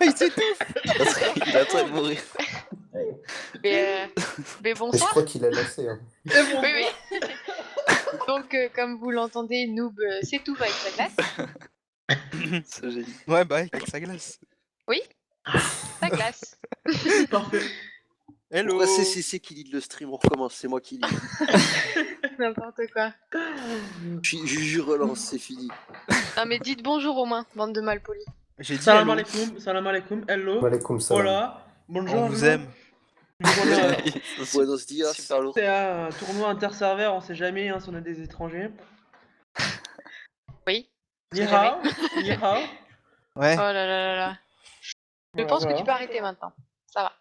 Il s'étouffe. Il est en train de mourir. Mais Et je bonsoir. crois qu'il a lassé. Hein. Oui, oui. Donc, comme vous l'entendez, Noob s'étouffe avec sa glace. C'est génial. Ouais, bah, avec sa glace. Oui, sa glace. Parfait. Hello. Pourquoi c'est CC qui lead le stream? On recommence, c'est moi qui lead. N'importe quoi. Juju relance, c'est fini. Non, mais dites bonjour au moins, bande de malpolis. J'ai dit Salam hello. alaikum, salam alaikum, hello. Walaikum salam. Hola, bonjour. On vous aime. Buenos dias. Super lourd. C'est un tournoi interserveur, on sait jamais hein, si on a des étrangers. Oui. Ni sait hao, ni hao. Ouais. Oh là là là là. Je pense que tu peux arrêter maintenant. Ça va.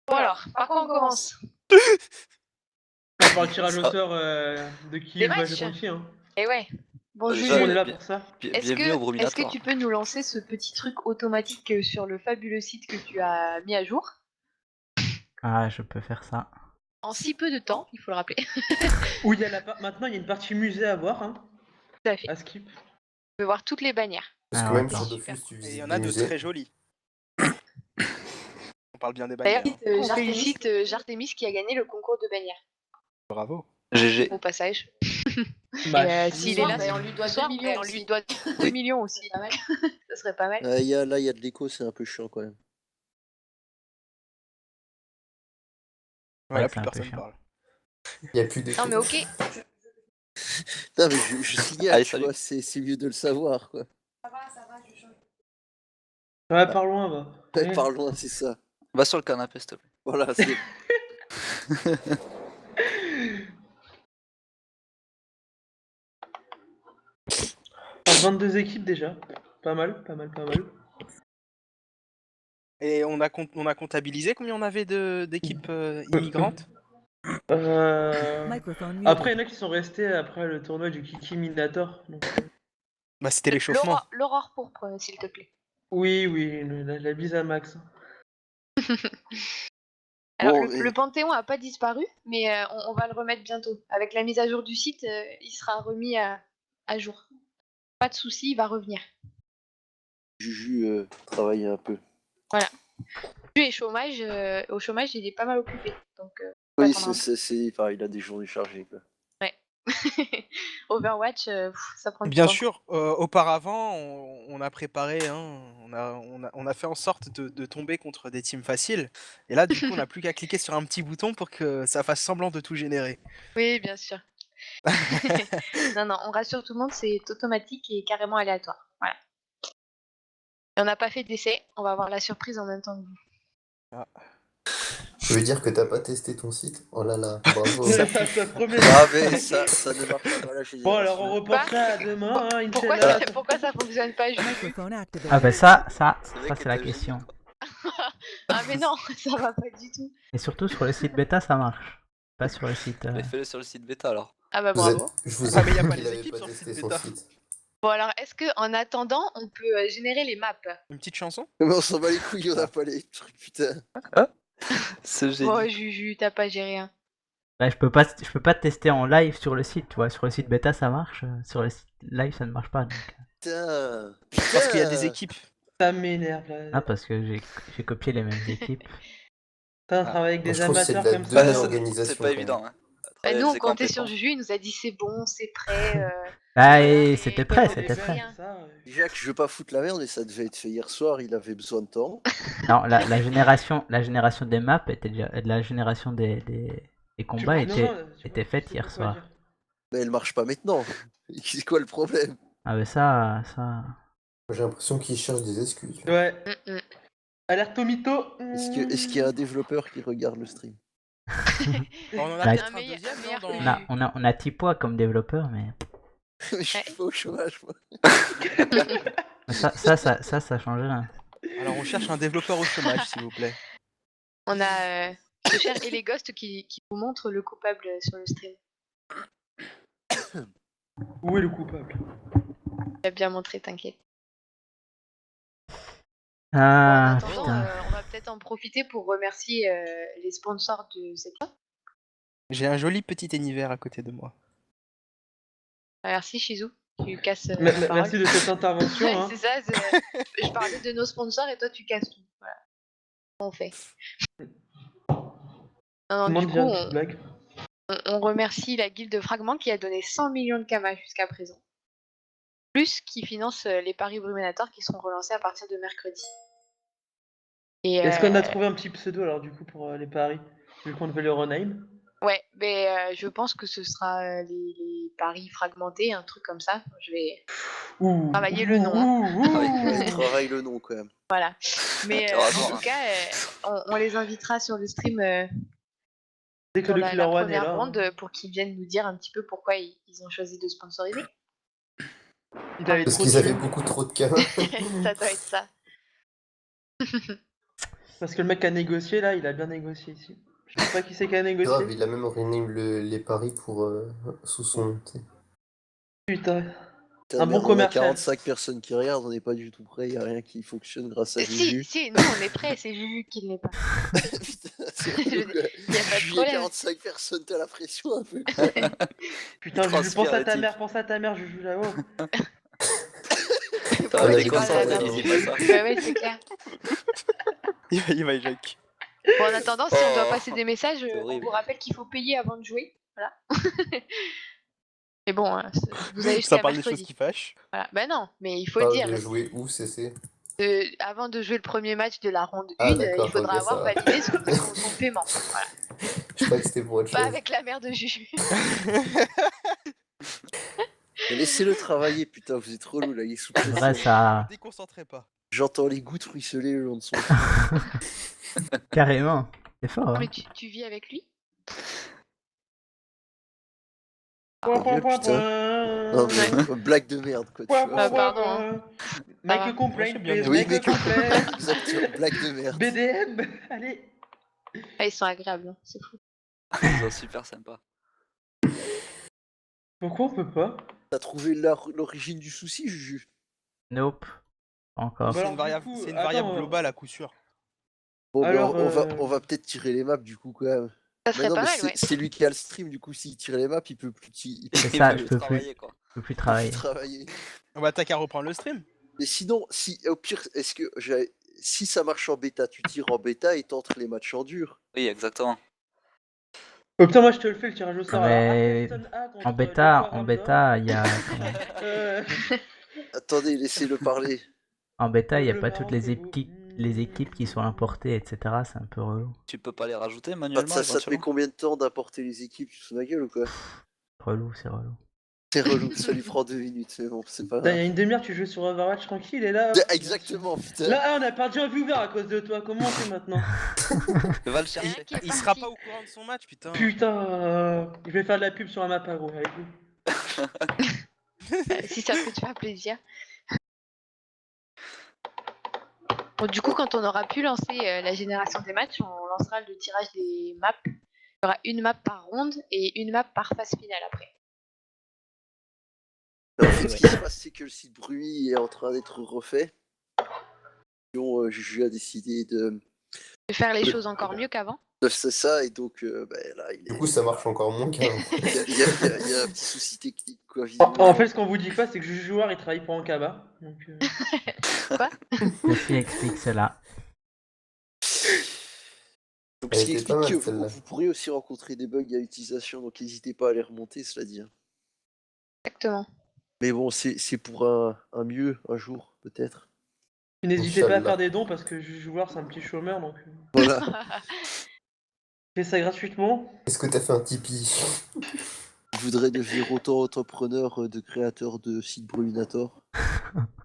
Bon alors, par quoi on commence? On va le tirage au sort de qui Des est le match matchs. de confier. Hein. Eh ouais. Bon, Déjà, Juju, On est là pour ça. est-ce Bienvenue au que Bruminatoire. tu peux nous lancer ce petit truc automatique sur le fabuleux site que tu as mis à jour Ah, je peux faire ça. en si peu de temps, il faut le rappeler. Où il y a maintenant il y a une partie musée à voir, hein, Tout à fait. à skip. Tu peux voir toutes les bannières. Parce Ah, que même d'accord. sur Super. Dofus, tu Et il visites y en des a de musées. très jolis. On parle bien des D'ailleurs, bannières. on félicite Jartemis qui a gagné le concours de bannières, Bravo. GG. au passage. Bah, Et s'il est là, on lui doit ce soir, 2 millions on aussi. lui doit 2 millions aussi. Ça serait pas mal. Là, il y a de l'écho, c'est un peu chiant quand même. Voilà, Ouais, plus c'est un peu personne chiant. parle. Il n'y a plus de. Non mais ok. Non, mais je signale, Allez, tu salut. vois, c'est mieux de le savoir, quoi. Ça va, je change. ouais, par loin, va. Ouais, Ouais. par loin, c'est ça. Va sur le canapé, s'il te plaît. Voilà, c'est. Ah, 22 équipes déjà. Pas mal, pas mal, pas mal. Et on a comptabilisé combien on avait d'équipes immigrantes? Après, il y en a qui sont restés après le tournoi du Kiki Minator. Donc... Bah, c'était l'échauffement. L'aurore pourpre, s'il te plaît. Oui, la bise à Max. Alors, Bon, le Panthéon a pas disparu, mais on va le remettre bientôt. Avec la mise à jour du site, il sera remis à jour. Pas de souci, il va revenir. Juju travaille un peu. Voilà. Lui est chômage, au chômage, il est pas mal occupé. Donc, Oui, attendre un c'est pareil, il a des journées chargées, quoi. Overwatch, ça prend du Bien temps. sûr, auparavant, on a préparé, hein, on a fait en sorte de tomber contre des teams faciles. Et là, du coup, on n'a plus qu'à cliquer sur un petit bouton pour que ça fasse semblant de tout générer. Oui, bien sûr. Non, on rassure tout le monde, c'est automatique et carrément aléatoire. Voilà. Et on n'a pas fait d'essai, on va avoir la surprise en même temps que vous. Ah. Tu veux dire que t'as pas testé ton site? Oh là là, bravo. ça promet. Ah, mais ça ne marche pas dans la génération. Bon, alors on reporte ça à demain, hein, Inch'Allah. Pourquoi ça fonctionne pas, Juju? Ah bah ça C'est vrai c'est que la t'as question. Ah mais non, ça va pas du tout. Et surtout sur le site bêta, ça marche. Pas sur le site... Mais fais-le sur le site bêta alors. Ah bah Vous êtes- bravo. Je vous Ah, mais y a avoue pas qu'il les avait équipes pas sur le testé site son bêta. site. Bon alors, est-ce que en attendant, on peut générer les maps? Une petite chanson? Mais on s'en bat les couilles, on a pas les trucs, putain. C'est génial. Oh Juju, t'as pas géré un. Bah, je peux pas tester en live sur le site, tu vois. Sur le site bêta, ça marche. Sur le site live, ça ne marche pas. Donc... Putain. Parce qu'il y a des équipes. Ça m'énerve là. Ah, parce que j'ai copié les mêmes équipes. Putain, travailler avec Moi, des je trouve que c'est amateurs de la comme ça. demi-organisation. C'est pas quand même. évident. Hein. Bah, nous, Travailler on avec des comptait sur compétents. Juju, il nous a dit c'est bon, c'est prêt. Ah, Voilà, et mais c'était il prêt, faut c'était des prêt. moyens. Déjà que je veux pas foutre la merde, mais ça devait être fait hier soir, il avait besoin de temps. Non, la génération des maps était déjà... La génération des combats était faite hier soir. Mais elle marche pas maintenant. C'est quoi le problème? Ah bah ça... J'ai l'impression qu'il cherche des excuses. Ouais. Mm, mm. Alerte au mytho. Est-ce qu'il y a un développeur qui regarde le stream? On en a Bah, peut-être un meilleur- deuxième, meilleur non, que dans... On a Tipois comme développeur, mais... Mais je suis pas au chômage, moi. Ça change rien. Alors on cherche un développeur au chômage, s'il vous plaît. On a ce cher et les ghosts qui vous montrent le coupable sur le stream. Où est le coupable? Il a bien montré, t'inquiète. Bon, en Ah, attendant, putain. on va peut-être en profiter pour remercier les sponsors de cette fois. J'ai un joli petit univers à côté de moi. Merci Shizu. Tu casses la parole. Merci de cette intervention. Ouais, hein. c'est ça, je parlais de nos sponsors et toi tu casses tout. Voilà. On fait. Non, Tout le du monde coup, vient une petite blague. on remercie la guilde de Fragment qui a donné 100 millions de kamas jusqu'à présent. Plus qui finance les paris Bruminator qui seront relancés à partir de mercredi. Et Est-ce qu'on a trouvé un petit pseudo alors du coup pour les paris vu qu'on devait le rename? ouais, mais je pense que ce sera les paris fragmentés, un truc comme ça. Je vais Ouh, travailler le nom. Hein. Ouais, travaille le nom quand même. Voilà. Mais Tu auras en droit, tout hein. cas, on les invitera sur le stream Dès que sur le la Killer One est première là. ronde pour qu'ils viennent nous dire un petit peu pourquoi ils ont choisi de sponsoriser. Il avait Parce trop qu'ils de avaient thunes. beaucoup trop de cas. Ça doit être ça. Parce que le mec a négocié là, il a bien négocié ici. Je sais pas qui c'est qui a Grave, négocié. il a même rename les paris pour sous son nom. tu sais. Putain. Putain, Un bon merde, on a commercial. 45 personnes qui regardent, on n'est pas du tout prêt, il a rien qui fonctionne grâce à Juju. Si, nous on est prêts, c'est Juju qui ne l'est pas. Putain, c'est relou, quoi. Il y a pas de Juju, problème. 45 personnes, t'as la pression un peu. Putain, Juju, transpire, pense à le ta type. mère, pense à ta mère, Juju là-haut. Pourquoi on a tu dit parles qu'on à la s'en mère allait, dis pas ça. Bah ouais, c'est clair. Il va éjecter. Bon, en attendant, si on doit Oh. passer des messages, C'est on horrible. vous rappelle qu'il faut payer avant de jouer. Voilà. Mais bon, vous avez Ça jusqu'à parle des choses mercredi. qui fâchent. Voilà. Bah non, mais il faut le Parle dire. de jouer où, CC? Avant de jouer le premier match de la ronde Ah, 1, d'accord, il faudra ok, avoir ça va. validé son paiement. Voilà. Je croyais que c'était pour autre Pas chose. avec la mère de Juju. Mais laissez-le travailler, putain, vous êtes relou là, il est sous C'est vrai, pression. ça. Déconcentrez pas. J'entends les gouttes ruisseler le long de son. Carrément. C'est fort, hein. Mais tu vis avec lui? Point, point, point, Putain. point. Non, mais, blague de merde, quoi, tu Point, vois. point, pardon, point. Ça Make va. a complaint, Moi, c'est bien please, de- Oui, make a mais complaint. exactement, blague de merde. BDM, allez. Ah, ils sont agréables, hein, c'est fou. Ils sont super sympas. Pourquoi on peut pas? T'as trouvé l'origine du souci, Juju? Nope. Pas encore. Bah C'est alors, une du variable, coup, c'est une attends, variable globale à coup sûr. Bon, Alors, ben, on va peut-être tirer les maps du coup, quand même. Ça Mais serait non, pas mais mal, ouais. c'est lui qui a le stream, du coup, s'il tire les maps, il peut plus, il peut C'est Il ça, veut je peux plus. travailler, quoi. Je peux plus plus travailler. travailler. Bah t'as qu'à reprendre le stream. Mais sinon, si au pire, est-ce que si ça marche en bêta, tu tires en bêta et t'entres les matchs en dur. Oui, exactement. Oh putain, moi je te le fais le tirage au sort. Mais Alors, Arkenstone A contre En Lepoir bêta, il y a. comment Euh, Attendez, laissez-le parler. En bêta, il n'y a Le pas Maroc toutes les est beau. équipes, les équipes qui sont importées, etc. C'est un peu relou. Tu peux pas les rajouter Ça, manuellement ça te met éventuellement combien de temps d'apporter les équipes? Tu te fous de ma gueule ou quoi? Relou, c'est relou. C'est relou, ça lui prend 2 minutes, mais bon, c'est pas Putain, il y grave. a une demi-heure, tu joues sur Overwatch tranquille et là. Exactement, putain. Là, on a perdu un viewer à cause de toi. Comment on fait maintenant? Va le Rien chercher. qui est Il sera parti. pas au courant de son match, putain. Putain, je vais faire de la pub sur un map agro avec vous. Si ça peut te faire plaisir. Bon, du coup, quand on aura pu lancer la génération des matchs, on lancera le tirage des maps. Il y aura une map par ronde et une map par phase finale après. En fait, ce qui se passe, c'est que le site Bruit est en train d'être refait. Juju a décidé de Faire les choses encore mieux qu'avant. c'est ça, et donc là, Du coup, ça marche encore moins qu'avant. il y a un petit souci technique, quoi, En visiblement. fait, ce qu'on vous dit pas, c'est que Juju joueur il travaille pour Ankaba. Donc, Ceci explique cela. Donc, Elle ce qui était pas explique mal, que celle-là. vous pourrez aussi rencontrer des bugs à l'utilisation, donc n'hésitez pas à les remonter, cela dit. Hein. Exactement. Mais bon, c'est pour un mieux, un jour, peut-être. n'hésitez pas à Inch'Allah. faire des dons parce que Juju joueur c'est un petit chômeur donc. Voilà. Fais ça gratuitement. Est-ce que t'as fait un Tipeee? Je voudrais devenir autant entrepreneur de créateur de site Bruminator.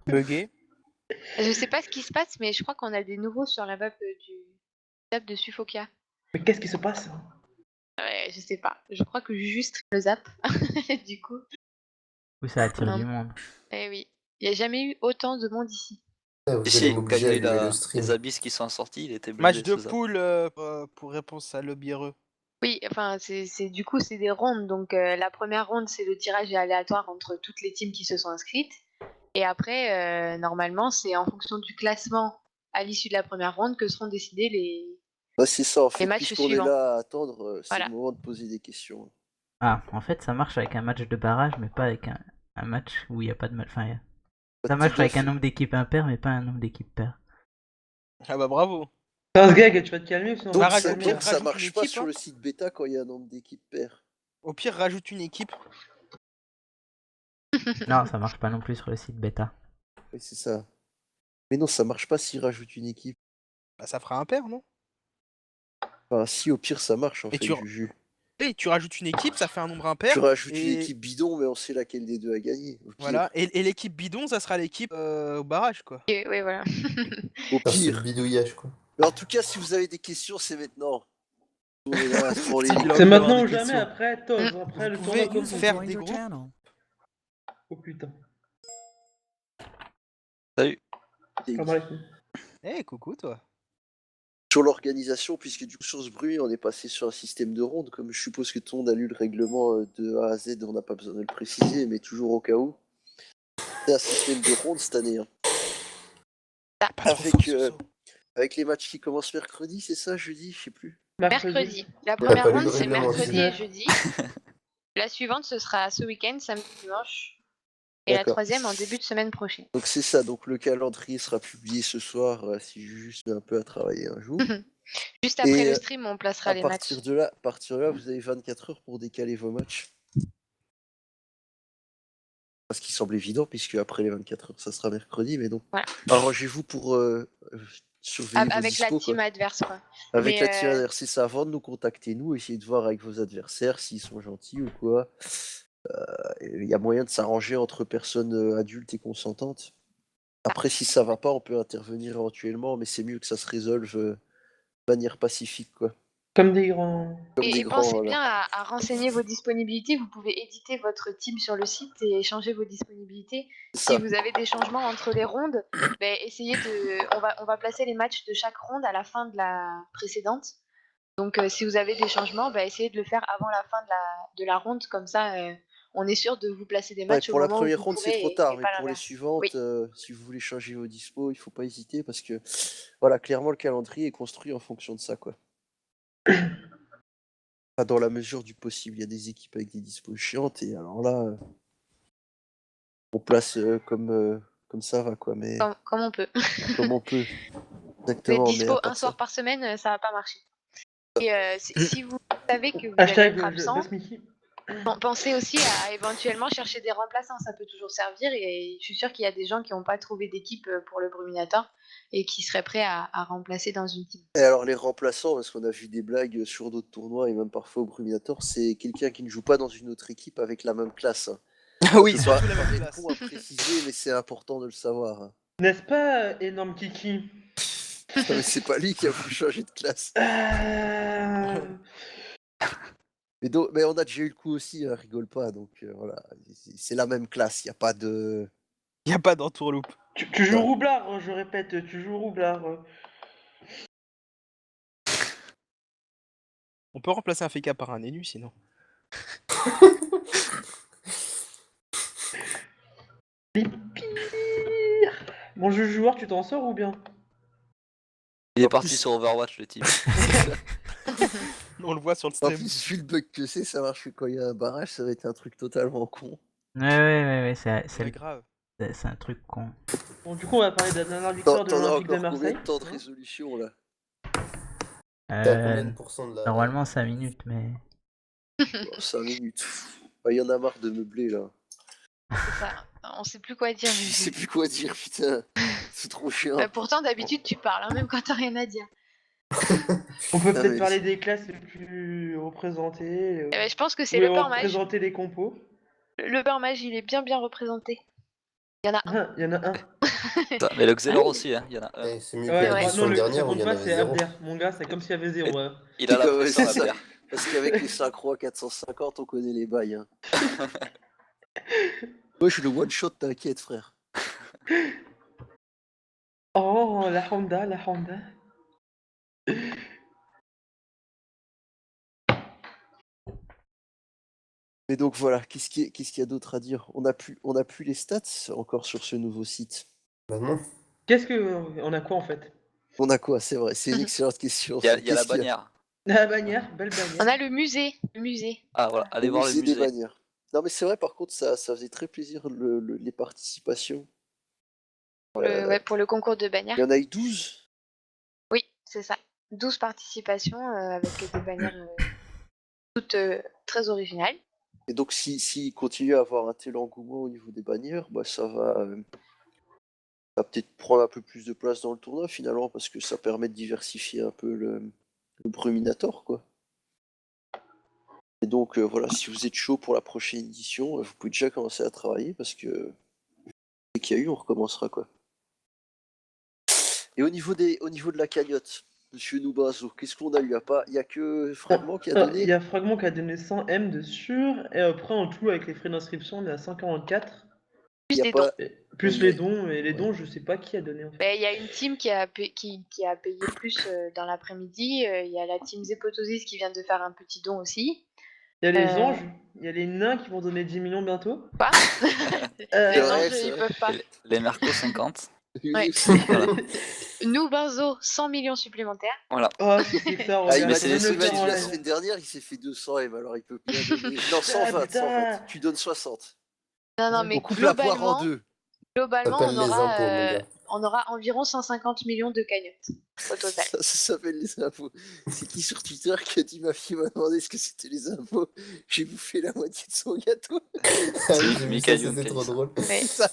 Bugué. Je sais pas ce qui se passe, mais je crois qu'on a des nouveaux sur la map du zap de Suffokia. Mais qu'est-ce qui se passe? Ouais, je sais pas. Je crois que Juju stream le zap. Du coup. Oui, ça attire Non. du monde. Eh oui. Il n'y a jamais eu autant de monde ici. Ah, vous Si, allez quand m'obliger il y à a eu allumer le stream. les abysses qui sont sortis, il était obligé Match de se zapper. poule pour réponse à Lobiereux. Oui, enfin, du coup, c'est des rondes. Donc, la première ronde, c'est le tirage aléatoire entre toutes les teams qui se sont inscrites. Et après, normalement, c'est en fonction du classement à l'issue de la première ronde que seront décidés les. Bah, c'est ça, en fait, matchs puisqu'on est suivants. là à attendre, c'est Voilà. le moment de poser des questions. Ah, en fait, ça marche avec un match de barrage, mais pas avec un Un match où il n'y a pas de match. Enfin, Bah, un match tout à avec un fait. nombre d'équipes impair, mais pas un nombre d'équipes paires. Ah bah bravo. 15 gag, tu vas te calmer, sinon on Donc, va te ça, calmer. pire, donc ça rajoute marche une pas équipe, sur hein. le site bêta quand il y a un nombre d'équipes paires. Au pire, rajoute une équipe. Non, ça marche pas non plus sur le site bêta. Oui, c'est ça. Mais non, ça marche pas s'il rajoute une équipe. Bah ça fera un pair, non? Enfin, si, au pire, ça marche en Et fait, Juju. tu rajoutes une équipe, ça fait un nombre Tu impair. rajoutes une Et équipe bidon, mais on sait laquelle des deux a gagné. Au pire. voilà. Et l'équipe bidon, ça sera l'équipe au barrage, quoi. Et, ouais, voilà. Au Ah, c'est le pire. bidouillage, quoi. Mais en tout cas, si vous avez des questions, c'est maintenant. On est là pour les Steve, il a C'est envie d'avoir maintenant des ou jamais, questions. après, Toz, après le Vous tournoi pouvez comme faire des groupes. Oh putain. Salut. Salam alaikum. Eh, coucou, toi. Sur l'organisation, puisque du coup, sur ce bruit, on est passé sur un système de ronde. Comme je suppose que tout le monde a lu le règlement de A à Z, on n'a pas besoin de le préciser, mais toujours au cas où. C'est un système de ronde cette année. Hein. Pas trop Avec, fort, Soso. avec les matchs qui commencent mercredi, c'est ça, jeudi, je sais plus. Mercredi. La Il a première pas lu ronde, le c'est règlement aussi. mercredi et jeudi. La suivante, ce sera ce week-end, samedi, dimanche. Et la D'accord. troisième en début de semaine prochaine. Donc c'est ça, donc le calendrier sera publié ce soir, si Juju se met un peu à travailler un jour. Juste après Et le stream, on placera à les partir matchs. de là, vous avez 24 heures pour décaler vos matchs. Ce qui semble évident, puisque après les 24 heures, ça sera mercredi, mais donc Voilà. arrangez-vous pour surveiller vos Avec la dispos, team quoi. adverse, quoi. Avec Mais, la team adverse, c'est ça, avant de nous contacter, nous, essayez de voir avec vos adversaires s'ils sont gentils ou quoi. Il y a moyen de s'arranger entre personnes adultes et consentantes. Après, si ça va pas, on peut intervenir éventuellement, mais c'est mieux que ça se résolve de manière pacifique, quoi. Comme des grands. Comme des Et grands, pensez voilà. bien à renseigner vos disponibilités. Vous pouvez éditer votre team sur le site et changer vos disponibilités. C'est Si ça. vous avez des changements entre les rondes, ben, essayez de. On va placer les matchs de chaque ronde à la fin de la précédente. Donc, si vous avez des changements, ben, essayez de le faire avant la fin de la ronde. Comme ça, on est sûr de vous placer des Ouais, matchs au pour la moment où première vous ronde, c'est pourrez trop tard, et mais pas pour les l'inverse. suivantes, Oui. si vous voulez changer vos dispos, il faut pas hésiter parce que, voilà, clairement, le calendrier est construit en fonction de ça, quoi. Enfin, dans la mesure du possible, il y a des équipes avec des dispos chiantes et alors là, on place comme ça va, quoi, mais Comme on peut. comme on peut. Mais Exactement, mais à dispo un part ça. soir par semaine, ça va pas marcher. Et si vous savez que vous allez Hashtag être absent, Besmiki. pensez aussi à éventuellement chercher des remplaçants, ça peut toujours servir. Et je suis sûre qu'il y a des gens qui n'ont pas trouvé d'équipe pour le Bruminator et qui seraient prêts à remplacer dans une team. Et alors les remplaçants, parce qu'on a vu des blagues sur d'autres tournois et même parfois au Bruminator, c'est quelqu'un qui ne joue pas dans une autre équipe avec la même classe. Hein. Oui, C'est surtout pas la même être classe. con à préciser, mais c'est important de le savoir. Hein. N'est-ce pas, énorme Kiki? Non, mais c'est pas lui qui a voulu changer de classe. Mais on a déjà eu le coup aussi, hein, rigole pas, donc voilà, c'est la même classe, il n'y a pas de... Y a pas d'entourloupe. Tu joues Non. roublard, je répète, tu joues roublard. On peut remplacer un FK par un élu, sinon. Les pires. Bon jeu joueur, tu t'en sors ou bien? Il est En parti plus- sur Overwatch, le type. On le voit sur le En stream. plus, vu le bug que c'est, ça marche que quand il y a un barrage, ça va être un truc totalement con. Ouais, c'est C'est grave. un truc con. Bon, du coup, on va parler de la dernière victoire de T'en as l'Olympique de encore combien Marseille. de temps de résolution, là? T'es à combien de pourcents de la... Normalement 5 minutes, mais. 5 minutes. Il y en a marre de meubler, là. C'est ça. On sait plus quoi dire. Je sais plus quoi dire, putain. C'est trop chiant. Pourtant, d'habitude, tu parles, hein, même quand t'as rien à dire. On peut Ah, peut-être mais- parler des classes les plus représentées. Eh ben, je pense que c'est Ou le Peur Mage. représenter les compos. Le Peur Mage, il est bien représenté. Il y en a un. Ah, il y en a un. Putain, mais le Xelor aussi, hein, il y en a un. Eh, c'est mieux Ouais, que ouais. l'édition non, dernière ça où il compte y en pas, avait c'est zéro. Abder. Mon gars, c'est comme s'il y avait zéro. Ouais. Il a la Ouais, pression, c'est la ça. bière. Parce qu'avec les synchros à 450, on connaît les bails. Hein. Moi, je suis le one-shot, t'inquiète, frère. Oh, la Honda, la Honda. Mais donc voilà, qu'est-ce qu'il y a d'autre à dire? On a plus les stats encore sur ce nouveau site. Bah non. Qu'est-ce que. On a quoi en fait? On a quoi? C'est vrai, c'est une excellente question. Il y a la Qu'est-ce qu'il y a? bannière. La bannière, belle bannière. On a le musée. Le musée. Ah voilà, allez Le voir le musée des musée. bannières. Non, mais c'est vrai, par contre, ça faisait très plaisir les participations. Pour le concours de bannières. Il y en a eu 12. Oui, c'est ça. 12 participations avec des bannières toutes très originales. Et donc, si continue à avoir un tel engouement au niveau des bannières, bah, ça va peut-être prendre un peu plus de place dans le tournoi finalement, parce que ça permet de diversifier un peu le Bruminator, quoi. Et donc, voilà, si vous êtes chaud pour la prochaine édition, vous pouvez déjà commencer à travailler, parce que dès qu'il y a eu, on recommencera, quoi. Et au niveau de la cagnotte, monsieur Noubazo, qu'est-ce qu'on a eu? Il y a que Fragment qui a Il donné? y a Fragment qui a donné 100 M de sûr, et après en tout avec les frais d'inscription on est à 144. Il Plus y a des dons. pas. Plus Oui, les dons, et les Ouais. dons je sais pas qui a donné en fait. Ben, il y a une team qui a payé plus dans l'après-midi. Il y a la team Zepotosis qui vient de faire un petit don aussi. Il y a les Euh, anges, il y a les nains qui vont donner 10 millions bientôt. Quoi C'est Les vrai, anges, c'est ils vrai. peuvent pas. Les Mercos 50. Oui, Ouais. aussi. Voilà. Nous, Benzo, 100 millions supplémentaires. Voilà. Oh, si c'est ça, Ah, il regarde, m'a c'est dit, les je vais il le m'a faire dit en la live. semaine dernière, il s'est fait 200 M, alors il peut bien donner. Non, Ah, 120, 120. putain. Tu donnes 60. Non, non, Ouais. mais On coupe la poire en deux. globalement, T'appelles les impôts, mon gars. on aura environ 150 millions de cagnottes au total. Ça s'appelle les impôts. C'est qui sur Twitter qui a dit ma fille m'a demandé ce que c'était les impôts? J'ai bouffé la moitié de son gâteau. Ah oui, j'ai vu ça, Mika Youn c'était qui a trop dit ça. drôle. Ouais. C'est ça.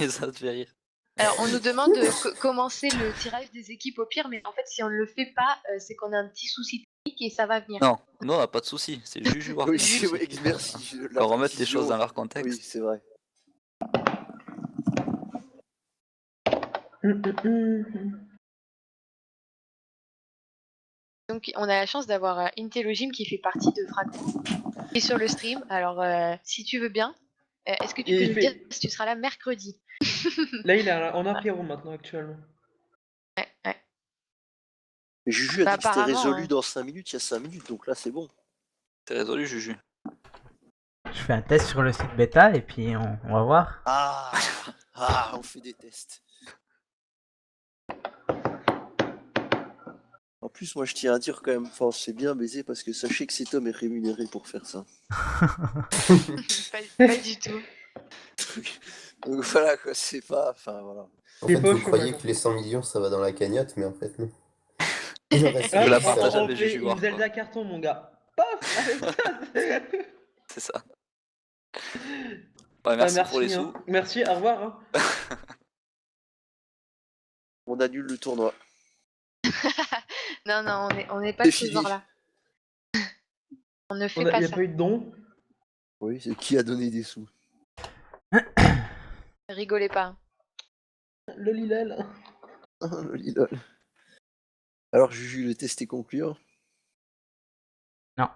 Et ça te fait rire. Alors, on nous demande de commencer le tirage des équipes au pire, mais en fait, si on ne le fait pas, c'est qu'on a un petit souci technique et ça va venir. Non, nous on n'a pas de soucis. C'est Juju War Oui, qui a un c'est souci. vrai, merci. La Qu'on remette les précision. choses dans leur Oui, contexte. c'est vrai. Donc, on a la chance d'avoir Intellogym qui fait partie de Fragment et sur le stream. Alors, si tu veux bien, est-ce que tu Et peux il nous fait- dire si tu seras là mercredi? Là, il est en apéro maintenant, actuellement. Ouais. Mais Juju a Bah, dit que c'était apparemment, résolu hein. dans 5 minutes, il y a 5 minutes, donc là c'est bon. C'est résolu, Juju. Je fais un test sur le site bêta et puis on va voir. Ah, on fait des tests. En plus, moi je tiens à dire quand même, enfin, c'est bien baisé parce que sachez que cet homme est rémunéré pour faire ça. Pas du tout. Donc voilà quoi, c'est pas. Enfin voilà. En Il est fait, pas au vous croyez chômage, que les 100 millions, ça va dans la cagnotte, mais en fait, non. Il en reste Ah, Je la que partage ça. on avec fait Juju une War, Zelda quoi. carton, mon gars. Paf. C'est ça. Ouais, Bah, merci pour les merci, sous. hein. Merci, au revoir. Hein. On annule le tournoi. Non, on n'est pas C'est de ce fini. genre-là. On ne fait Il pas n'y a ça. pas eu de don. Oui, c'est qui a donné des sous. Rigolez pas. Le Lilal. Lol. Alors Juju, le test est concluant. Non.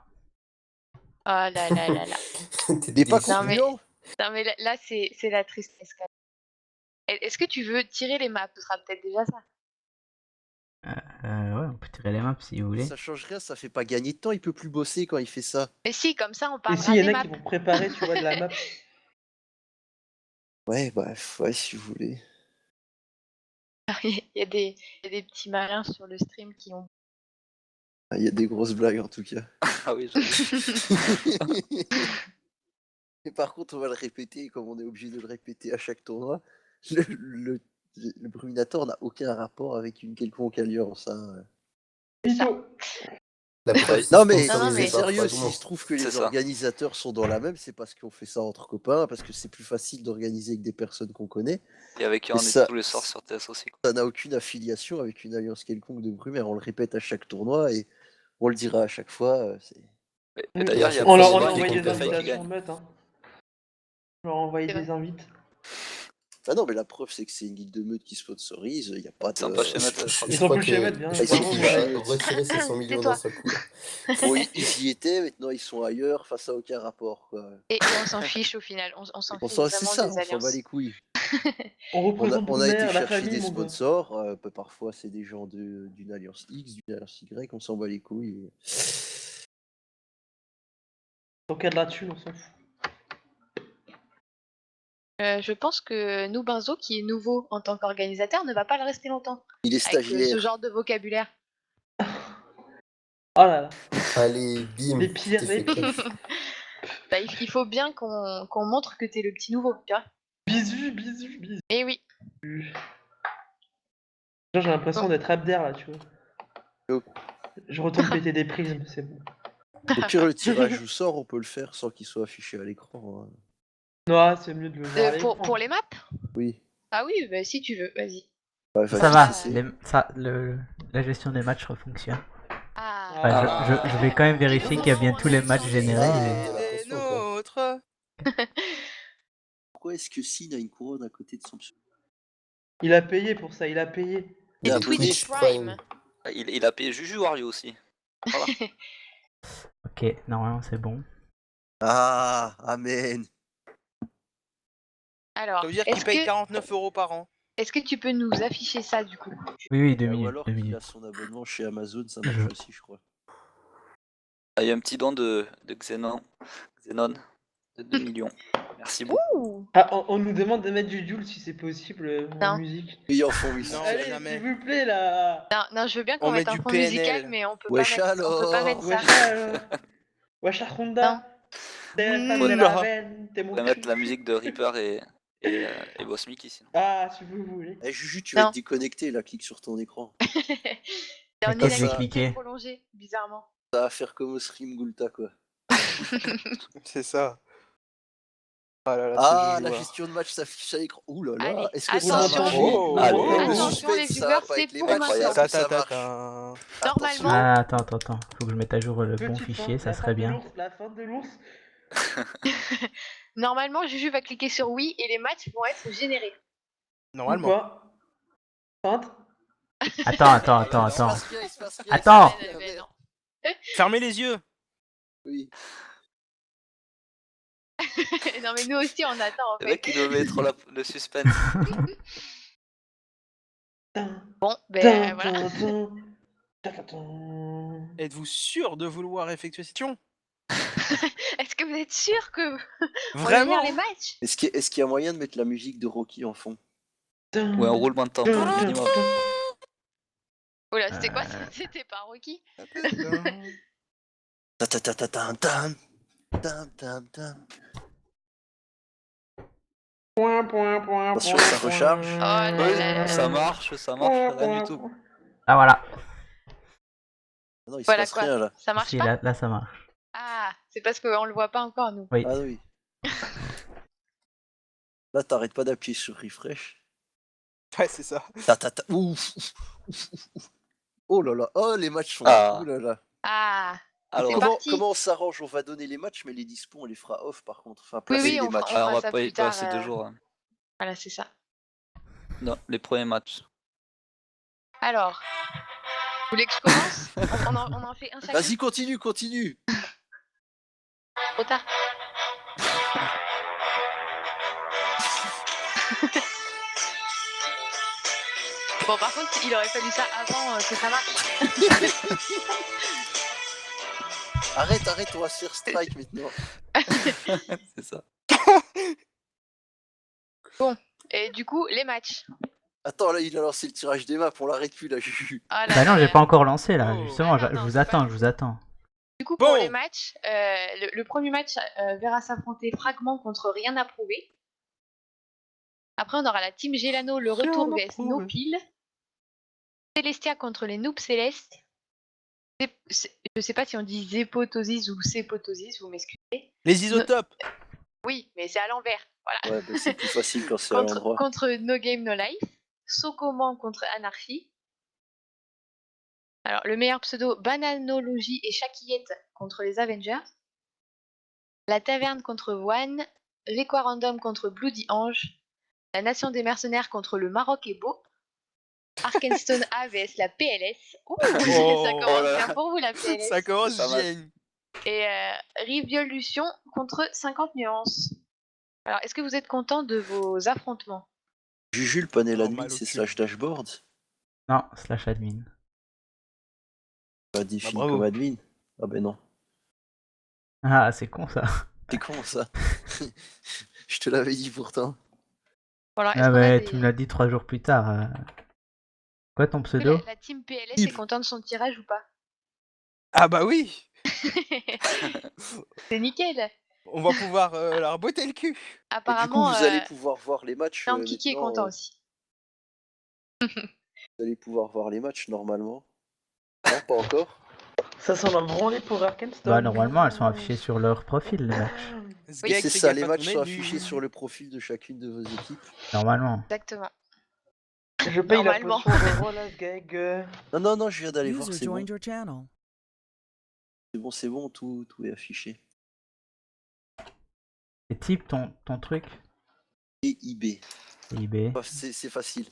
Oh là là là là. T'es Il est pas déçu. Non, mais- concluant. Non, mais là c'est la tristesse quand même. Est-ce que tu veux tirer les maps? Ce sera peut-être déjà ça. Ouais, on peut tirer les maps si vous voulez. Ça change rien, ça fait pas gagner de temps, il peut plus bosser quand il fait ça. Mais si, comme ça, on Et parlera si, il y en des a maps. qui vont préparer, tu vois, de la map. Ouais, bref, ouais, si vous voulez. Il y a des petits malins sur le stream qui ont... Ah, il y a des grosses blagues en tout cas. Ah oui, j'avoue. Et par contre, on va le répéter, comme on est obligé de le répéter à chaque tournoi, le Bruminator n'a aucun rapport avec une quelconque alliance. Hein. Pipo. La preuve, c'est Non mais sponsorisé c'est mais- par sérieux, Fragment. s'il se trouve que C'est les ça. organisateurs sont dans la même, c'est parce qu'on fait ça entre copains, parce que c'est plus facile d'organiser avec des personnes qu'on connaît. Et avec qui Et on ça- est tous les soirs sur TS aussi. Quoi. Ça n'a aucune affiliation avec une alliance quelconque de Brumaire, on le répète à chaque tournoi et on le dira à chaque fois. Et d'ailleurs, il y a On pas leur souvent a une envoyé équipe des de fake qui invitations gagne. bêtes. Hein. On leur a envoyé C'est des invites. Ah non, mais la preuve c'est que c'est une guilde de meute qui sponsorise, il n'y a pas de... Sympa chez Matt, Je je crois. Ils je sont crois plus que chez Matt, bien Ah, ils sont évidemment. plus il chez va Matt. retirer ses 100 millions toi. d'un seul coup. Là. Bon, ils y étaient, maintenant ils sont ailleurs, enfin ça n'a aucun rapport. Quoi. Et on s'en fiche au final. On s'en fiche C'est vraiment ça, des on s'en bat alliances. les couilles. On représente On a été Brumaire, la chercher famille, des mon gars. sponsors, parfois c'est des gens d'une alliance X, d'une alliance Y, on s'en bat les couilles. Tant qu'il y a de la thune, on s'en fout. Je pense que nous, Benzo, qui est nouveau en tant qu'organisateur, ne va pas le rester longtemps. Il est Avec stagiaire. ce genre de vocabulaire. Ah, là là. Allez, bim. Les tu pires, t'es les fait pires. crash. Bah, il faut bien qu'on montre que t'es le petit nouveau, tu vois. Bisous, bisous, bisous. Eh oui. Genre, j'ai l'impression d'être Abder là, tu vois. Yo. Je retourne péter des prismes, c'est bon. Au pire, le tirage au sort, on peut le faire sans qu'il soit affiché à l'écran. Hein. Non, c'est mieux de le voir à l'écran. Pour les maps? Oui. Ah oui, bah, si tu veux, vas-y. Ouais, Ça vas-y, va, essaie. la gestion des matchs fonctionne. Ah. Enfin, Ah. je vais quand même vérifier qu'il y a bien tous les matchs générés. Ah. mais- Les l'impression, quoi. nôtres. Pourquoi est-ce que Sin a une couronne à côté de son pseudo? Il a payé pour ça, il a payé. Il est Et abonné. Twitch Prime. Il a payé Juju Wario aussi. Voilà. Ok, normalement c'est bon. Ah, amen. Alors, Ça veut dire qu'il est-ce paye que, 49 € par an. est-ce que tu peux nous afficher ça du coup? Oui, 2 Ou minutes. alors 2 qu'il a minutes. son abonnement chez Amazon, ça marche aussi, je crois. Ah, il y a un petit don de Xenon de 2 millions. Merci beaucoup. Ouh. Ah, on nous demande de mettre du Joule si c'est possible en Non. musique. Oui, en fond, oui. Non, Allez, jamais. s'il vous plaît là. Non, je veux bien On qu'on met mette un du fond musical, PNL. mais on peut Wesh pas mettre, on peut pas mettre ça. Wesh alors. Wesh la Honda. T'es fan de la Oula. veine, t'es On mon pourrait mettre la cul. musique de Reaper et Boss Mickey sinon. Ah, si vous voulez. Eh, Juju, tu vas Non. être déconnecté, là, clique sur ton écran. C'est en D'accord, je vais inactivité cliquer. prolongée, bizarrement. Ça va faire comme au stream Gulta, quoi. C'est ça. Ah là là, Ah, ce la joueur. gestion de match s'affiche à l'écran. Ouh là Allez, là, est-ce que Vous ça attention. marche? Oh, Allez. oh, Le Attention, suspense, les ça va viewers, pas c'est avec les pour matchs, maintenant. est-ce que ça marche? Ta-ta-ta-ta. Normalement, Ah, attends. Faut que je mette à jour le bon Petite fichier, fin, ça la serait fin de bien. l'ours, la fin de l'ours. normalement, Juju va cliquer sur oui et les matchs vont être générés. Ou Normalement. pas. Feinte. Attends. Il se passe rien, il se passe rien. Attends. il se passe rien, Mais merde. non. Fermez les yeux. Oui. Non, mais nous aussi, on attend en Le fait. mec il nous met trop le suspense. Tin, Bon, ben tin, voilà. tin, tin. Ta, ta, tin. Êtes-vous sûr de vouloir effectuer cette action? Est-ce que vous êtes sûr que on va Vraiment? lire les matchs? Est-ce qu'il y a moyen de mettre la musique de Rocky en fond? Tin, Ou un roulement de tambour tin, tin, minimum. tin. Oh là, c'était quoi? C'était pas Rocky? Ta ta ta ta ta tam. Tam tam tam. Point, point, point, Attention, point, ça point. recharge. Oh là Ouais, là là. ça marche, rien du tout. Ah voilà. Ah non, il se Voilà passe quoi. rien là. Ça marche Si, pas? là ça marche. Ah, c'est parce qu'on le voit pas encore, nous. Oui. Ah oui. Là, t'arrêtes pas d'appuyer sur refresh. Ouais, c'est ça. Ta ta ta. Ouf. Oh là là. Oh, les matchs sont. Ah. Ouh là là. Ah, Alors, C'est parti. Comment on s'arrange? On va donner les matchs, mais les dispos, on les fera off par contre. Enfin, oui, placer oui, les on matchs. fera on va ça pas plus y tard. passer 2 jours. Hein. Voilà, c'est ça. Non, les premiers matchs. Alors, vous voulez que je commence? on en fait un chacun. Vas-y, continue. Trop tard. Bon, par contre, il aurait fallu ça avant que ça marche. Arrête, on va se faire strike maintenant. C'est ça. Et du coup, les matchs. Attends, là, il a lancé le tirage des maps, on l'arrête plus là, Juju. Oh là Bah non, là j'ai là. pas encore lancé là. Oh. Justement, je Attends, vous c'est pas attends, le je vous attends. Du coup, pour Bon. les matchs, le premier match verra s'affronter Fragment contre Rien à prouver. Après, on aura la team Gelano, le Rien retour à vs prouver. Nopil. Celestia contre les Noobs Célestes. Je sais pas si on dit Zépotosis ou Cépotosis, vous m'excusez. Les isotopes. Oui, mais c'est à l'envers. Voilà. Ouais, bah, c'est plus facile quand c'est à l'endroit. Contre No Game No Life. Sokoman contre Anarchy. Alors, le meilleur pseudo, Bananologie et Shakillette contre les Avengers. La Taverne contre One. Random contre Bloody Ange. La Nation des Mercenaires contre le Maroc est beau. Arkenstone A vs la PLS. Ouh, ça commence là bien là. pour vous la PLS. Ça commence Pas mal. bien. Et Rivolution contre 50 nuances. Alors, est-ce que vous êtes content de vos affrontements? Juju, le panel Oh, admin, mal au c'est cul. / dashboard. Non, /admin. Pas défini bravo. comme admin. Ah ben non. Ah, c'est con ça. C'est con ça. Je te l'avais dit pourtant. Alors, est-ce Ah qu'on a bah, des- tu me l'as dit 3 jours plus tard. Quoi ton est-ce que pseudo? la team PLS Yves. est contente de son tirage ou pas? Ah bah oui! C'est nickel. On va pouvoir, leur botter le cul! Et du coup, Apparemment, vous allez pouvoir voir les matchs Kiki est content maintenant. aussi. Vous allez pouvoir voir les matchs normalement. Non, pas encore. Ça sent la branlée pour Arkansas. Bah, normalement, elles sont affichées sur leur profil, les matchs. Oui, Sgeg, C'est fais ça, gaffe les à matchs ton sont élu. affichés sur le profil de chacune de vos équipes. Normalement. exactement. Je paye la Normalement. potion de roi, là, gag. Non, je viens d'aller voir, User c'est bon. joined your channel. C'est bon, tout est affiché. Et type ton truc. Et IB. IB. C'est facile.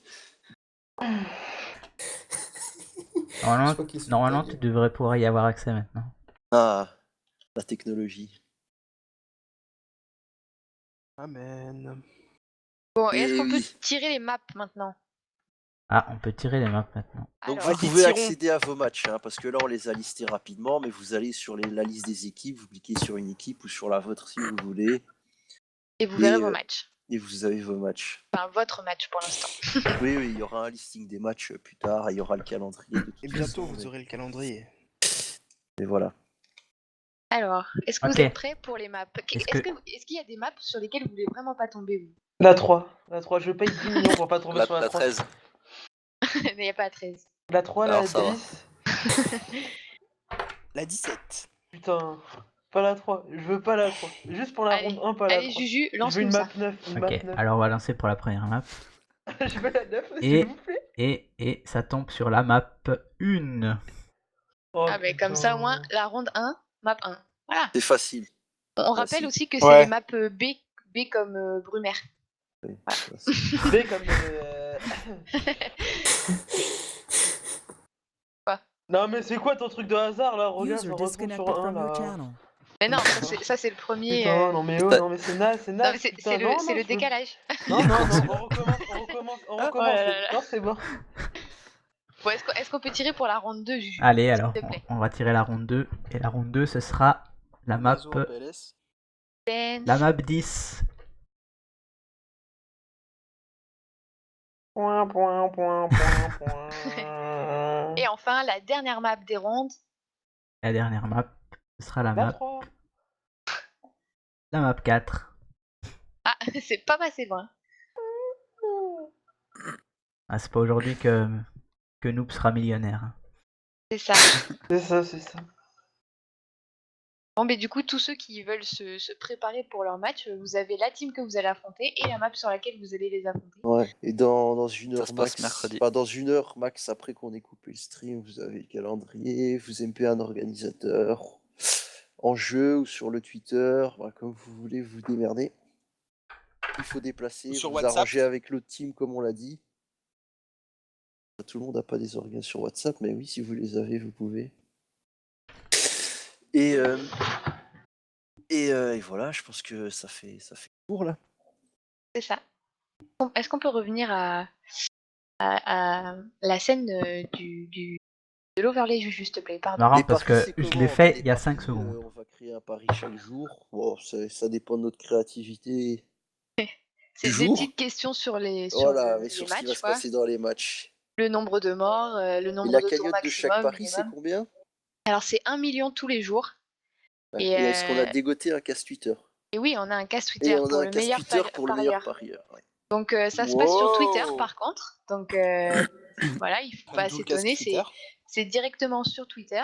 Normalement, Je crois qu'ils sont normalement tagués. tu devrais pouvoir y avoir accès maintenant. Ah, la technologie. Amen. Bon, et est-ce Eh qu'on peut oui. tirer les maps maintenant? Ah, on peut tirer les maps maintenant. Donc Alors, vous qui pouvez tirons. accéder à vos matchs, hein, parce que là on les a listés rapidement, mais vous allez sur la liste des équipes, vous cliquez sur une équipe ou sur la vôtre si vous voulez, et vous verrez et, vos matchs. et vous avez vos matchs. Enfin, votre match pour l'instant. Oui, il y aura un listing des matchs plus tard, il y aura le calendrier de toute Et bientôt, façon, vous aurez le calendrier. mais voilà. Alors, est-ce que vous Ok. êtes prêts pour les maps? Est-ce Est-ce qu'il y a des maps sur lesquelles vous voulez vraiment pas tomber, vous? La 3. Je paye 10 millions pour pas tomber sur la La 3. 13. Mais il n'y a pas à 13. La 3, Alors, la ça va. 10. La 17. Putain, pas la 3. Je veux pas la 3. Juste pour la Allez, ronde 1, pas la allez, 3. Juju, Je veux une lance-nous map ça. 9. Une Ok, map 9. alors on va lancer pour la première map. Je veux la 9, Et- s'il vous plaît. Et ça tombe sur la map 1. Oh, Ah, mais comme ça, au moins, la ronde 1, map 1. Voilà. C'est facile. On rappelle Facile. aussi que c'est Ouais. les maps B comme Brumaire. Oui, Voilà. facile. B comme. Quoi? Non, mais c'est quoi ton truc de hasard là? Regarde, User je retrouve disconnected sur 1 from your là. channel. Mais non, ça c'est le premier. Putain, non, mais oh, non, mais c'est naze, c'est Non, naze. mais c'est putain, c'est non, le, c'est non, le je veux- décalage. Non, non, non, on recommence. Oh là là. Non, c'est bon. Bon, est-ce qu'on peut tirer pour la ronde 2, Juju? Allez, S'il alors, te plaît. on va tirer la ronde 2. Et la ronde 2, ce sera la map, Mazo en PLS. la map 10. Point. Et enfin, la dernière map des rondes. La dernière map, ce sera la La map 3. 4. Ah, c'est pas passé loin. Ah, c'est pas aujourd'hui que Noob sera millionnaire. hein. C'est ça. C'est ça. Bon, mais du coup, tous ceux qui veulent se préparer pour leur match, vous avez la team que vous allez affronter et la map sur laquelle vous allez les affronter. Ouais, et dans une Ça heure se passe max, mercredi. enfin, dans une heure max après qu'on ait coupé le stream, vous avez le calendrier, vous MP un organisateur en jeu ou sur le Twitter, bah, comme vous voulez vous démerder. Il faut déplacer, Ou sur vous WhatsApp. arranger avec l'autre team comme on l'a dit. Tout le monde n'a pas des organes sur WhatsApp, mais oui, si vous les avez, vous pouvez. Et voilà, je pense que ça fait court là. C'est ça. Est-ce qu'on peut revenir à la scène de l'overlay, Juju, s'il te plaît? Pardon. Marrant Les parce paris, que c'est je comment? l'ai On fait fait il y a des 5 paris, secondes. on va créer un pari chaque jour. Bon, ça dépend de notre créativité. C'est des jour. petites questions sur les Voilà, mais les sur ce qui va matchs, se quoi. passer dans les matchs. Le nombre de morts, le Et nombre la de tours cagnotte de chaque maximum, pari, c'est minimum. combien? Alors, c'est 1 million tous les jours. Ouais. Et, Et est-ce qu'on a dégoté un casse Twitter? Et oui, on a un casse Et Twitter on pour a un le casse meilleur Twitter pour le meilleur parieur. parieur. Ouais. Donc, ça se passe sur Twitter, Wow. par contre. Donc, voilà, il faut Comme pas tout le casse s'étonner. Twitter. C'est directement sur Twitter.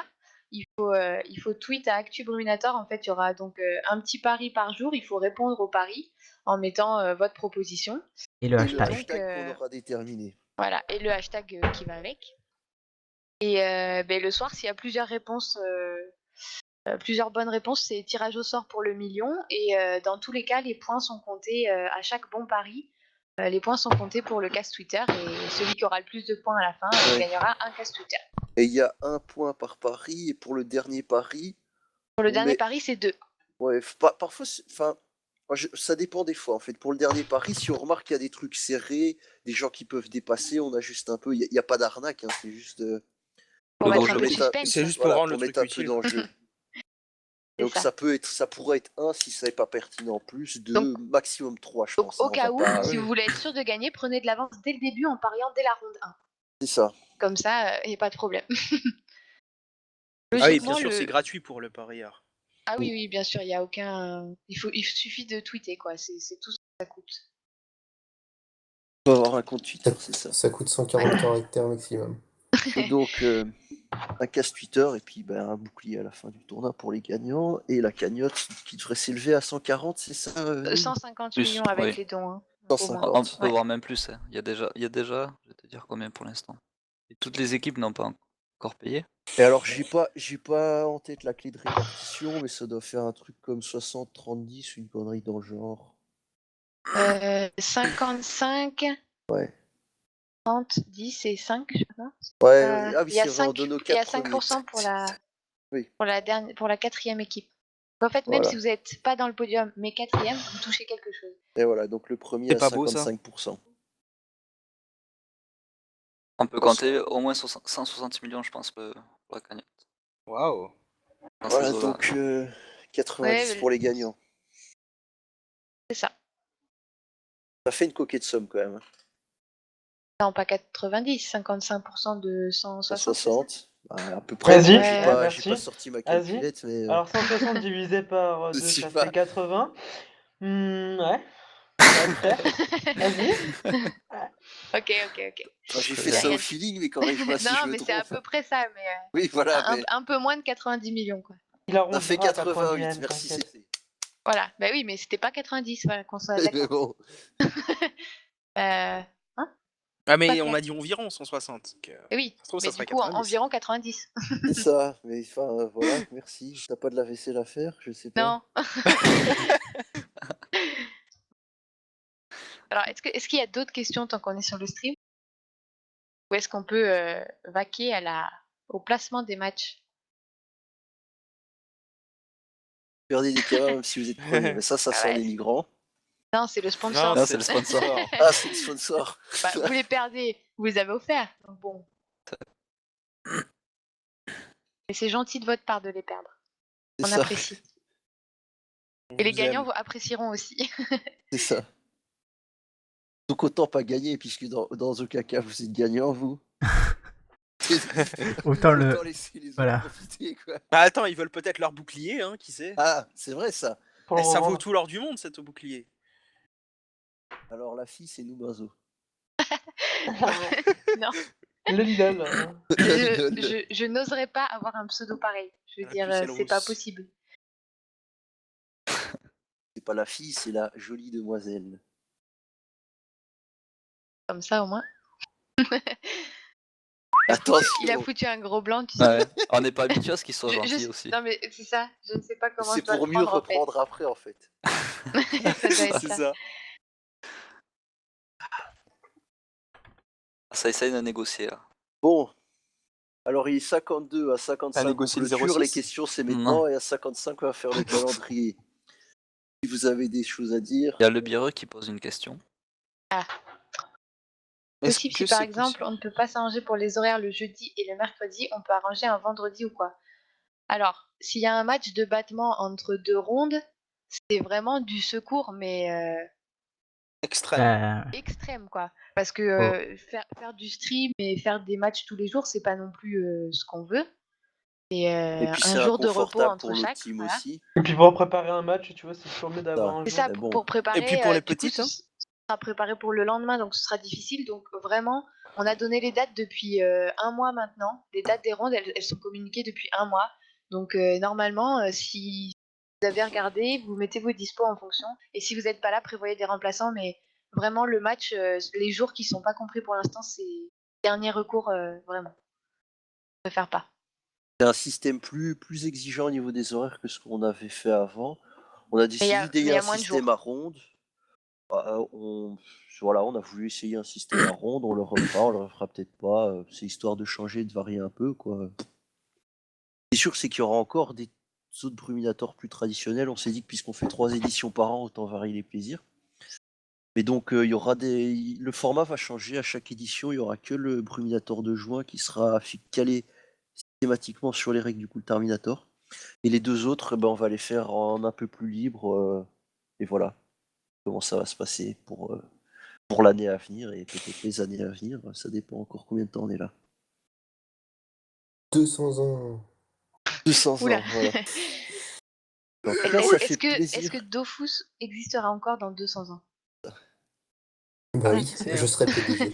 Il faut tweet à ActuBruminator. En fait, il y aura donc un petit pari par jour. Il faut répondre au pari en mettant votre proposition. Et le Et le hashtag. hashtag qu'on aura déterminé. Voilà, et le hashtag qui va avec. Et le soir, s'il y a plusieurs réponses, plusieurs bonnes réponses, c'est tirage au sort pour le million. Et dans tous les cas, les points sont comptés à chaque bon pari. Les points sont comptés pour le casse Twitter. Et celui qui aura le plus de points à la fin gagnera un casse Twitter. Et il y a 1 point par pari. Et pour le dernier pari. Pour le on dernier met- pari, c'est 2. Ouais, parfois, enfin, ça dépend des fois en fait. Pour le dernier pari, si on remarque qu'il y a des trucs serrés, des gens qui peuvent dépasser, on ajuste un peu. Il n'y a pas d'arnaque, hein, c'est juste. Pour mettre un d'enjeu. peu de Mettre un- suspense. C'est juste pour Voilà, rendre le mettre truc un peu utile. d'enjeu. C'est Donc ça. ça pourrait être 1 si ça n'est pas pertinent, plus 2, Donc- maximum 3, je Donc, pense. au hein, on cas va où, pas- si oui. vous voulez être sûr de gagner, prenez de l'avance dès le début en pariant dès la ronde 1. C'est ça. Comme ça, il n'y a pas de problème. Ah oui, Logiquement, bien sûr, le... c'est gratuit pour le parieur. Ah oui, oui, bien sûr, il y a aucun... Il suffit de tweeter, quoi. C'est tout ce que ça coûte. On va avoir un compte Twitter, Ça, c'est ça. ça coûte 140 caractères maximum. Et donc, un casse Twitter et puis un bouclier à la fin du tournoi pour les gagnants. Et la cagnotte qui devrait s'élever à 140, c'est ça 150 Plus, millions avec oui. les dons, hein, au moins. 150. On peut Ouais. voir même plus. Hein. Il y a déjà, je vais te dire combien pour l'instant. Et toutes les équipes n'ont pas encore payé. Et alors, j'ai pas en tête la clé de répartition, mais ça doit faire un truc comme 60-30-10, une connerie dans le genre. 55, Ouais. 30, 10 et 5, je sais pas. Ouais, ah oui, Il y a c'est vrai, on 5, donne aux il y a 4 premiers. 5% Oui, pour la quatrième équipe. En fait, même voilà. si vous n'êtes pas dans le podium, mais quatrième, vous touchez quelque chose. Et voilà, donc le premier C'est à pas beau, ça 55%. On peut Oh, compter au moins 160 millions, je pense, pour la cagnotte. Waouh. Dans Voilà, ces eaux-là. donc 90 Ouais, pour les gagnants. c'est ça. Ça fait une coquette somme quand même. Non, pas 90, 55% de 160, c'est ça? 160, à peu près. Vas-y, Bon, Ouais. j'ai merci. pas sorti ma Vas-y. calculette, mais Alors 160 divisé par je 2, sais ça pas. fait 80. Ouais. Ça va te faire. Vas-y. Ok. Enfin, j'ai Très fait bien. ça Y au a- feeling, mais corrige-moi si Non, je me mais c'est à trompe. peu près ça, mais Oui, voilà, mais un peu moins de 90 millions, quoi. Il ça arrondira fait à 90 88, même, merci t'inquiète. CC. Voilà, bah oui, mais c'était pas 90, voilà, qu'on soit Mais d'accord. bon, Hein? Ah, Pas mais on clair. a dit environ 160. Donc, Eh oui, ça se trouve, mais ça sera du coup, 90. environ 90. c'est ça. Mais enfin, voilà, merci. T'as pas de la vaisselle à faire, je sais pas. Non. Alors, est-ce qu'il y a d'autres questions tant qu'on est sur le stream? Ou est-ce qu'on peut vaquer au placement des matchs? Perdez des cabas même si vous êtes premier. Mais ça Ah sent ouais. les migrants. Non, c'est le sponsor. Non, c'est le sponsor. Ah, c'est le sponsor. Bah, vous les perdez, vous les avez offerts. Donc bon. Mais c'est gentil de votre part de les perdre. C'est On ça, apprécie. On Et les vous gagnants aime. vous apprécieront aussi. c'est ça. Donc autant pas gagner, puisque dans aucun cas vous êtes gagnant, vous. Autant le. laisser les autres Voilà. profiter, quoi. Bah, attends, ils veulent peut-être leur bouclier, hein, qui sait. Ah, c'est vrai ça. Pour le Ça vaut revendre. tout l'or du monde, cette bouclier. Alors la fille, c'est nous, Benzo. Non, Lindel. je n'oserais pas avoir un pseudo pareil. Je veux La dire, pucelle c'est pas rousse. possible. C'est pas la fille, c'est la jolie demoiselle. Comme ça, au moins. Attention. Il a foutu un gros blanc, tu sais. Ouais. On n'est pas habitué à ce qu'ils soient Je- gentils je- aussi. Non, mais c'est ça. Je ne sais pas comment C'est je dois pour le mieux prendre, en fait. reprendre après, en fait. Ça doit être C'est ça. ça. Ça essaye de négocier là. Bon. Alors il est 52 à 55 T'as on négocié le clôture, 06? les questions c'est maintenant, et à 55 on va faire le calendrier. Si vous avez des choses à dire. Il y a le bireux qui pose une question. Est-ce Possible que si par c'est exemple on ne peut pas s'arranger pour les horaires le jeudi et le mercredi, on peut arranger un vendredi ou quoi? Alors, s'il y a un match de battement entre deux rondes, c'est vraiment du secours, mais extrême? extrême, quoi. Parce que Oh. faire du stream et faire des matchs tous les jours, c'est pas non plus ce qu'on veut. C'est Et puis un c'est jour de repos inconfortable entre pour l'autre chaque. team Voilà. aussi. Et puis pour préparer un match, tu vois, c'est toujours mieux d'avoir un C'est jour. ça, Mais bon. pour préparer. Et puis pour les du coup, petites, hein. ce sera préparé pour le lendemain, donc ce sera difficile. Donc vraiment, on a donné les dates depuis un mois maintenant. Les dates des rondes, elles sont communiquées depuis un mois. Donc normalement, si vous avez regardé, vous mettez vos dispos en fonction. Et si vous n'êtes pas là, prévoyez des remplaçants. Mais vraiment, le match, les jours qui sont pas compris pour l'instant, c'est dernier recours, vraiment. Je préfère pas. C'est un système plus exigeant au niveau des horaires que ce qu'on avait fait avant. On a Mais décidé il d'essayer y a un moins de système jours. à ronde. Voilà, on a voulu essayer un système à ronde, on le refera, on le refera peut-être pas. C'est histoire de changer, de varier un peu, quoi. C'est sûr, c'est qu'il y aura encore des autres Bruminators plus traditionnels. On s'est dit que puisqu'on fait 3 éditions par an, autant varier les plaisirs. Mais donc, il y aura le format va changer à chaque édition. Il y aura que le Bruminator de juin qui sera calé systématiquement sur les règles du Cool Terminator. Et les deux autres, on va les faire en un peu plus libre. Et voilà comment ça va se passer pour l'année à venir et peut-être les années à venir. Ça dépend encore combien de temps on est là. 200 ans. 200 Oula. ans, voilà. En tout cas, ça fait plaisir. Est-ce que Dofus existera encore dans 200 ans? Bah oui, c'est- je serai PDG.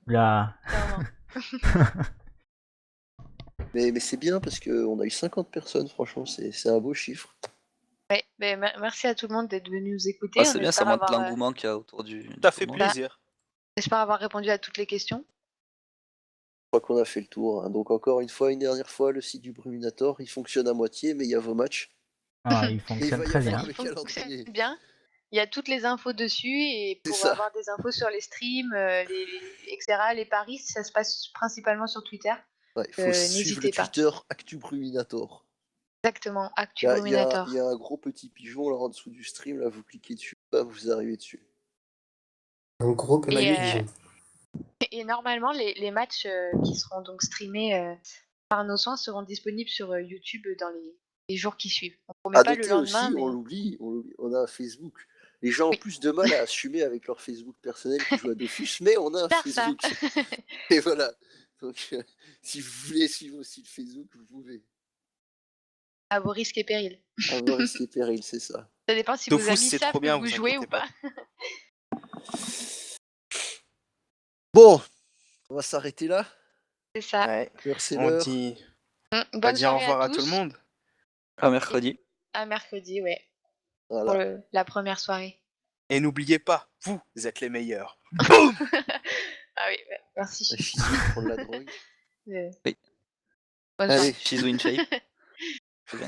Là. Clairement. Mais c'est bien parce qu'on a eu 50 personnes, franchement, c'est un beau chiffre. Ouais, merci à tout le monde d'être venu nous écouter. Ah, c'est bien, ça espère montre avoir, l'engouement qu'il y a autour du Ça fait tournoi. plaisir. j'espère avoir répondu à toutes les questions. Je crois qu'on a fait le tour. Hein. Donc encore une fois, une dernière fois, le site du Bruminator, il fonctionne à moitié, mais il y a vos matchs. Ah, il Et il fonctionne va y très avoir bien. le Il fonctionne calendrier. bien. Il y a toutes les infos dessus et C'est pour ça. avoir des infos sur les streams, etc., les paris, ça se passe principalement sur Twitter. Ouais, il faut suivre le N'hésitez pas. Twitter Actu Bruminator. Exactement, Il Actu y, a, Bruminator. il y a un gros petit pigeon là en dessous du stream, là vous cliquez dessus, là, vous arrivez dessus. Un gros Et, petit pigeon. et normalement, les matchs qui seront donc streamés par nos soins seront disponibles sur YouTube dans les jours qui suivent. On ne promet À pas le noter lendemain, aussi, mais on l'oublie, on a un Facebook. Les gens ont Oui. plus de mal à assumer avec leur Facebook personnel qui joue à Dofus, mais on a un faire ça. Facebook. Et voilà. Donc si vous voulez suivre aussi le Facebook, vous pouvez. À vos risques et périls. À vos risques et périls, c'est ça. Ça dépend si Dofus, vos amis c'est savent trop que bien, vous vous jouez ou inquiétez pas. Bon, on va s'arrêter là. C'est ça. Ouais. L'heure, c'est On l'heure. dit, on va Bonne dire au soirée revoir à tous. tout le monde. À mercredi. À mercredi, ouais. Voilà. Pour la première soirée. Et n'oubliez pas, vous êtes les meilleurs. Ah oui, ouais, merci. La Shizou prendre la drogue. Euh, Oui. Bonne Allez. soirée. She's in shape. C'est bien.